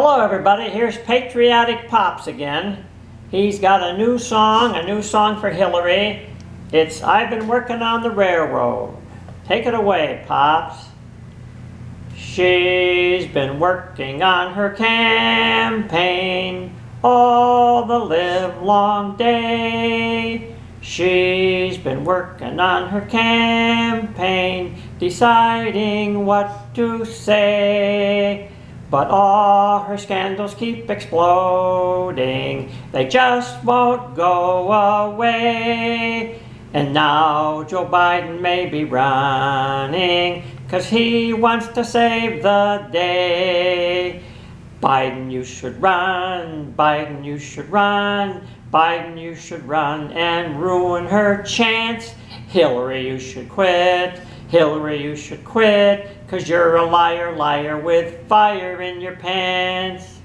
Hello everybody, here's Patriotic Pops again. He's got a new song for Hillary. It's I've Been Working on the Railroad. Take it away, Pops. She's been working on her campaign all the livelong day. She's been working on her campaign, deciding what to say. But all her scandals keep exploding, they just won't go away. And now Joe Biden may be running, 'cause he wants to save the day. Biden, you should run, Biden, you should run, Biden, you should run and ruin her chance. Hillary, you should quit, Hillary, you should quit, 'cause you're a liar, liar with fire in your pants.